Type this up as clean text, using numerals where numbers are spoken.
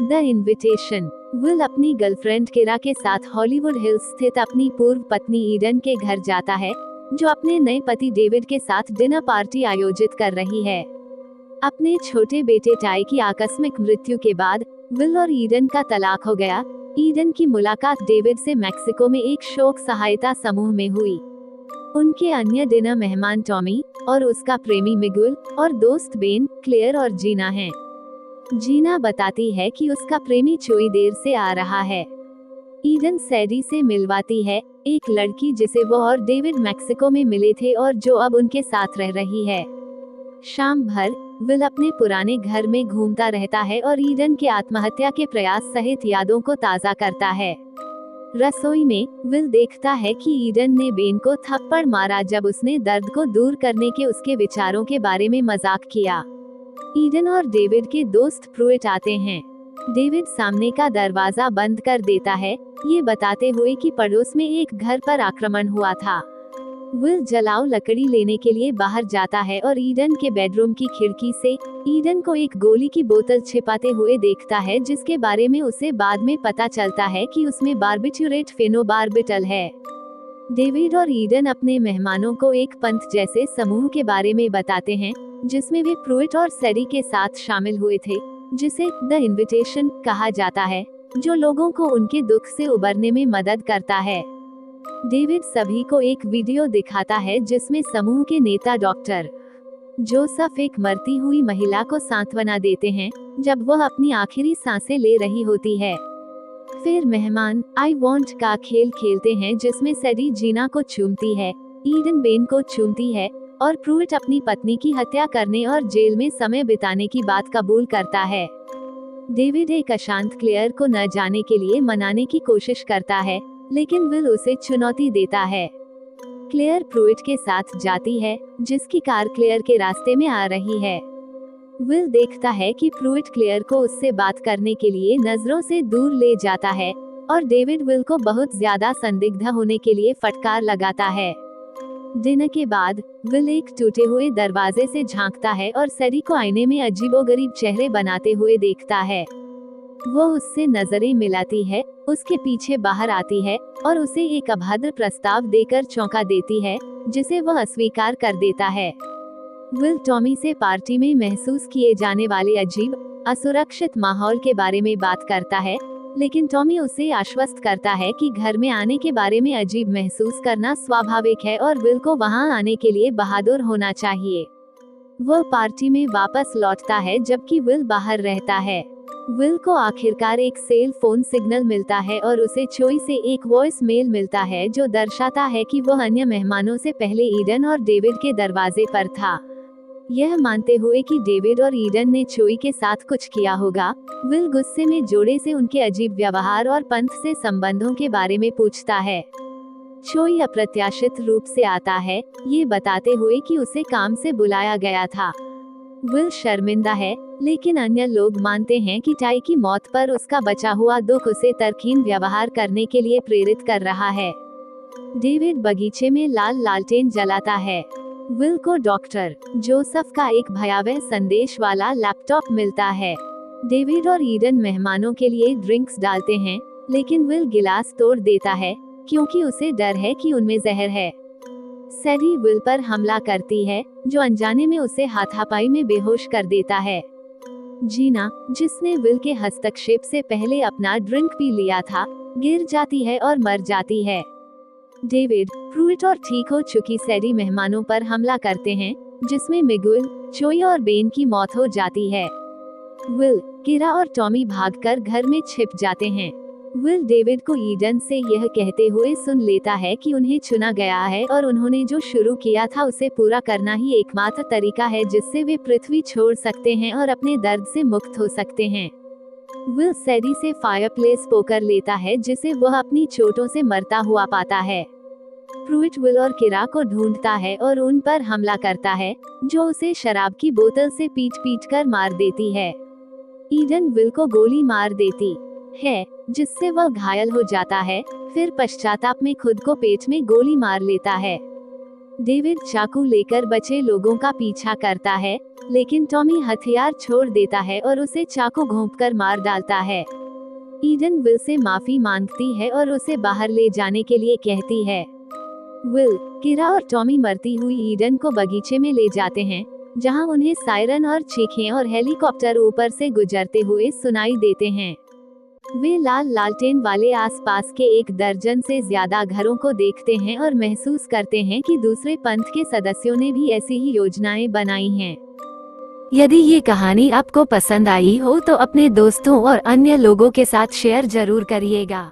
The invitation. Will अपनी girlfriend किरा के साथ हॉलीवुड हिल्स स्थित अपनी पूर्व पत्नी ईडन के घर जाता है, जो अपने नए पति डेविड के साथ डिनर पार्टी आयोजित कर रही है। अपने छोटे बेटे टाई की आकस्मिक मृत्यु के बाद विल और ईडन का तलाक हो गया। ईडन की मुलाकात डेविड से मैक्सिको में एक शोक सहायता समूह में हुई। उनके अन्य डिनर मेहमान टॉमी और उसका प्रेमी मिगुल और दोस्त बेन, क्लेयर और जीना हैं। जीना बताती है कि उसका प्रेमी चोई देर से आ रहा है। ईडन सैडी से मिलवाती है, एक लड़की जिसे वो और डेविड मैक्सिको में मिले थे और जो अब उनके साथ रह रही है। शाम भर विल अपने पुराने घर में घूमता रहता है और ईडन के आत्महत्या के प्रयास सहित यादों को ताज़ा करता है। रसोई में विल देखता है कि ईडन ने बेन को थप्पड़ मारा जब उसने दर्द को दूर करने के उसके विचारों के बारे में मजाक किया। ईडन और डेविड के दोस्त प्रूइट आते हैं। डेविड सामने का दरवाजा बंद कर देता है, ये बताते हुए कि पड़ोस में एक घर पर आक्रमण हुआ था। विल जलाओ लकड़ी लेने के लिए बाहर जाता है और ईडन के बेडरूम की खिड़की से ईडन को एक गोली की बोतल छिपाते हुए देखता है, जिसके बारे में उसे बाद में पता चलता है कि उसमें बार्बिट्यूरेट फेनोबार्बिटल है। डेविड और ईडन अपने मेहमानों को एक पंथ जैसे समूह के बारे में बताते हैं, जिसमें वे प्रूइट और सैडी के साथ शामिल हुए थे, जिसे द इनविटेशन कहा जाता है, जो लोगों को उनके दुख से उबरने में मदद करता है। डेविड सभी को एक वीडियो दिखाता है जिसमें समूह के नेता डॉक्टर जोसेफ एक मरती हुई महिला को सांत्वना देते हैं जब वह अपनी आखिरी सांसें ले रही होती है। फिर मेहमान आई वॉन्ट का खेल खेलते हैं, जिसमें सैडी जीना को चूमती है, ईडन बेन को चूमती है और प्रूइट अपनी पत्नी की हत्या करने और जेल में समय बिताने की बात कबूल करता है। डेविड एक अशांत क्लेयर को न जाने के लिए मनाने की कोशिश करता है, लेकिन विल उसे चुनौती देता है। क्लेयर प्रूइट के साथ जाती है, जिसकी कार क्लेयर के रास्ते में आ रही है। विल देखता है कि प्रूइट क्लेयर को उससे बात करने के लिए नजरों से दूर ले जाता है और डेविड विल को बहुत ज्यादा संदिग्ध होने के लिए फटकार लगाता है। डिनर के बाद विल एक टूटे हुए दरवाजे से झांकता है और सैडी को आईने में अजीबोगरीब चेहरे बनाते हुए देखता है। वो उससे नजरें मिलाती है, उसके पीछे बाहर आती है और उसे एक अभद्र प्रस्ताव देकर चौंका देती है, जिसे वह अस्वीकार कर देता है। विल टॉमी से पार्टी में महसूस किए जाने वाले अजीब, असुरक्षित माहौल के बारे में बात करता है, लेकिन टॉमी उसे आश्वस्त करता है कि घर में आने के बारे में अजीब महसूस करना स्वाभाविक है और विल को वहां आने के लिए बहादुर होना चाहिए। वह पार्टी में वापस लौटता है जबकि विल बाहर रहता है। विल को आखिरकार एक सेल फोन सिग्नल मिलता है और उसे चोई से एक वॉइस मेल मिलता है जो दर्शाता है कि वह अन्य मेहमानों से पहले ईडन और डेविड के दरवाजे पर था। यह मानते हुए कि डेविड और ईडन ने चोई के साथ कुछ किया होगा, विल गुस्से में जोड़े से उनके अजीब व्यवहार और पंथ से संबंधों के बारे में पूछता है। चोई अप्रत्याशित रूप से आता है, ये बताते हुए कि उसे काम से बुलाया गया था। विल शर्मिंदा है, लेकिन अन्य लोग मानते हैं कि टाई की मौत पर उसका बचा हुआ दुख उसे तर्कहीन व्यवहार करने के लिए प्रेरित कर रहा है। डेविड बगीचे में लाल लालटेन जलाता है। विल को डॉक्टर जोसेफ का एक भयावह संदेश वाला लैपटॉप मिलता है। डेविड और ईडन मेहमानों के लिए ड्रिंक्स डालते हैं, लेकिन विल गिलास तोड़ देता है क्योंकि उसे डर है कि उनमें जहर है। सैडी विल पर हमला करती है, जो अनजाने में उसे हाथापाई में बेहोश कर देता है। जीना, जिसने विल के हस्तक्षेप से पहले अपना ड्रिंक पी लिया था, गिर जाती है और मर जाती है। डेविड, प्रूइट और ठीक हो चुकी सैडी मेहमानों पर हमला करते हैं, जिसमें मिगुल, चोई और बेन की मौत हो जाती है। विल, किरा और टॉमी भागकर घर में छिप जाते हैं। विल डेविड को ईडन से यह कहते हुए सुन लेता है कि उन्हें चुना गया है और उन्होंने जो शुरू किया था उसे पूरा करना ही एकमात्र तरीका है जिससे वे पृथ्वी छोड़ सकते हैं और अपने दर्द से मुक्त हो सकते हैं। विल सैडी से फायरप्लेस पोकर लेता है, जिसे वह अपनी चोटों से मरता हुआ पाता है। प्रूइट विल और किरा को ढूंढता है और उन पर हमला करता है, जो उसे शराब की बोतल से पीट कर मार देती है। ईडन विल को गोली मार देती है, जिससे वह घायल हो जाता है, फिर पश्चाताप में खुद को पेट में गोली मार लेता है। डेविड चाकू लेकर बचे लोगों का पीछा करता है, लेकिन टॉमी हथियार छोड़ देता है और उसे चाकू घोंपकर मार डालता है। ईडन विल से माफी मांगती है और उसे बाहर ले जाने के लिए कहती है। विल, किरा और टॉमी मरती हुई ईडन को बगीचे में ले जाते हैं, जहां उन्हें सायरन और चीखें और हेलीकॉप्टर ऊपर से गुजरते हुए सुनाई देते हैं। वे लाल लालटेन वाले आसपास के 1 दर्जन से ज्यादा घरों को देखते हैं और महसूस करते हैं कि दूसरे पंथ के सदस्यों ने भी ऐसी ही योजनाएं बनाई हैं। यदि ये कहानी आपको पसंद आई हो तो अपने दोस्तों और अन्य लोगों के साथ शेयर जरूर करिएगा।